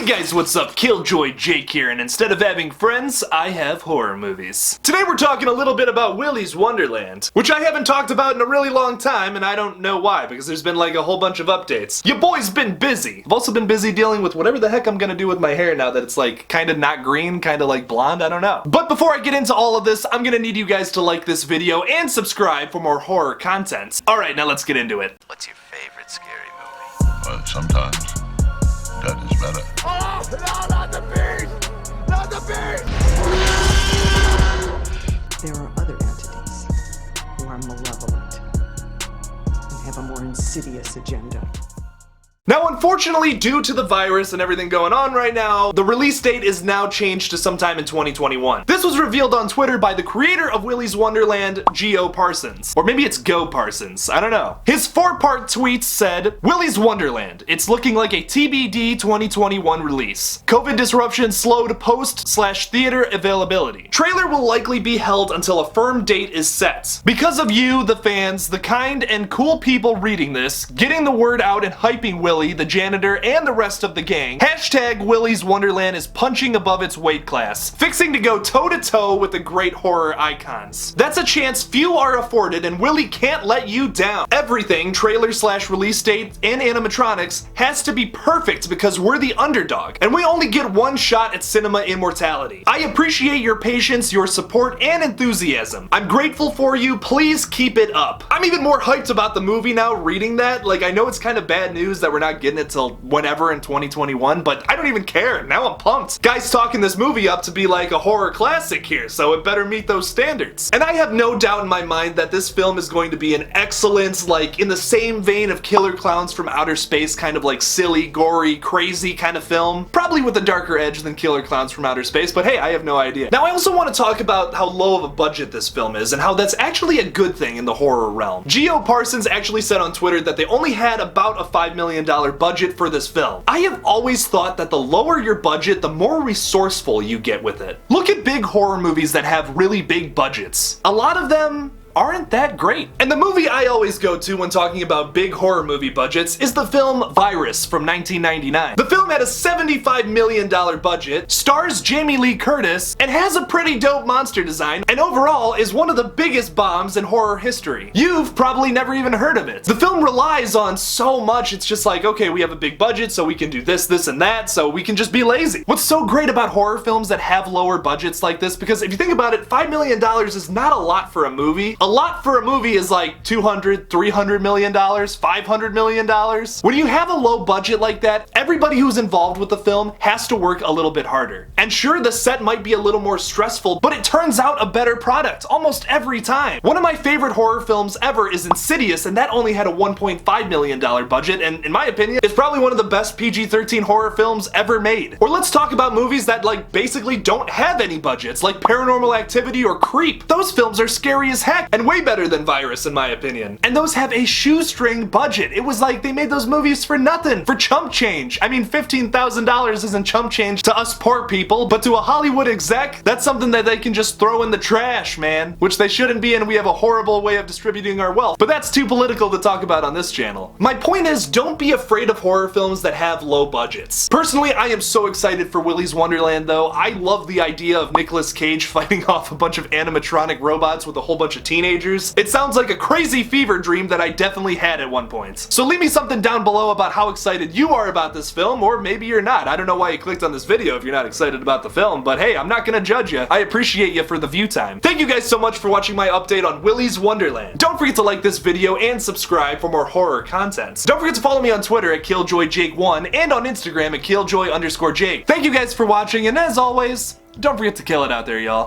Hey guys, what's up? KillJoy Jake here, and instead of having friends, I have horror movies. Today we're talking a little bit about Willys Wonderland, which I haven't talked about in a really long time, and I don't know why, because there's been like a whole bunch of updates. Your boy's been busy. I've also been busy dealing with whatever the heck I'm gonna do with my hair now that it's like kinda not green, kinda like blonde, I don't know. But before I get into all of this, I'm gonna need you guys to like this video and subscribe for more horror content. Alright, now let's get into it. What's your favorite scary movie? Well, sometimes that is better. Oh, no, not the beast! Not the beast! There are other entities who are malevolent and have a more insidious agenda. Now, unfortunately, due to the virus and everything going on right now, the release date is now changed to sometime in 2021. This was revealed on Twitter by the creator of Willys Wonderland, G.O. Parsons. Or maybe it's Go Parsons, I don't know. His 4-part tweet said, Willys Wonderland, it's looking like a TBD 2021 release. COVID disruption slowed post/theater availability. Trailer will likely be held until a firm date is set. Because of you, the fans, the kind and cool people reading this, getting the word out and hyping Willy, the janitor, and the rest of the gang, hashtag Willys Wonderland is punching above its weight class, fixing to go toe-to-toe with the great horror icons. That's a chance few are afforded, and Willy can't let you down. Everything, trailer/release date, and animatronics, has to be perfect because we're the underdog, and we only get one shot at cinema immortality. I appreciate your patience, your support, and enthusiasm. I'm grateful for you, please keep it up. I'm even more hyped about the movie now reading that. Like, I know it's kind of bad news that we're not getting it till whenever in 2021, but I don't even care. Now I'm pumped. Guys talking this movie up to be like a horror classic here, so it better meet those standards. And I have no doubt in my mind that this film is going to be an excellent, like in the same vein of Killer Clowns from Outer Space, kind of like silly, gory, crazy kind of film. Probably with a darker edge than Killer Clowns from Outer Space, but hey, I have no idea. Now I also want to talk about how low of a budget this film is and how that's actually a good thing in the horror realm. G.O. Parsons actually said on Twitter that they only had about a $5 million budget for this film. I have always thought that the lower your budget, the more resourceful you get with it. Look at big horror movies that have really big budgets. A lot of them aren't that great. And the movie I always go to when talking about big horror movie budgets is the film Virus from 1999. The film had a $75 million budget, stars Jamie Lee Curtis, and has a pretty dope monster design, and overall is one of the biggest bombs in horror history. You've probably never even heard of it. The film relies on so much, it's just like, okay, we have a big budget, so we can do this, this, and that, so we can just be lazy. What's so great about horror films that have lower budgets like this, because if you think about it, $5 million is not a lot for a movie. A lot for a movie is like $200, $300 million, $500 million. When you have a low budget like that, everybody who's involved with the film has to work a little bit harder. And sure, the set might be a little more stressful, but it turns out a better product almost every time. One of my favorite horror films ever is Insidious, and that only had a $1.5 million budget, and in my opinion, it's probably one of the best PG-13 horror films ever made. Or let's talk about movies that like basically don't have any budgets, like Paranormal Activity or Creep. Those films are scary as heck, and way better than Virus in my opinion. And those have a shoestring budget. It was like they made those movies for nothing, for chump change. I mean, $15,000 isn't chump change to us poor people, but to a Hollywood exec, that's something that they can just throw in the trash, man. Which they shouldn't be, and we have a horrible way of distributing our wealth. But that's too political to talk about on this channel. My point is, don't be afraid of horror films that have low budgets. Personally, I am so excited for Willys Wonderland though. I love the idea of Nicolas Cage fighting off a bunch of animatronic robots with a whole bunch of teenagers. It sounds like a crazy fever dream that I definitely had at one point. So leave me something down below about how excited you are about this film, or maybe you're not. I don't know why you clicked on this video if you're not excited about the film, but hey, I'm not gonna judge you. I appreciate you for the view time. Thank you guys so much for watching my update on Willys Wonderland. Don't forget to like this video and subscribe for more horror content. Don't forget to follow me on Twitter at KillJoyJake1 and on Instagram at KillJoy_Jake. Thank you guys for watching, and as always, don't forget to kill it out there, y'all.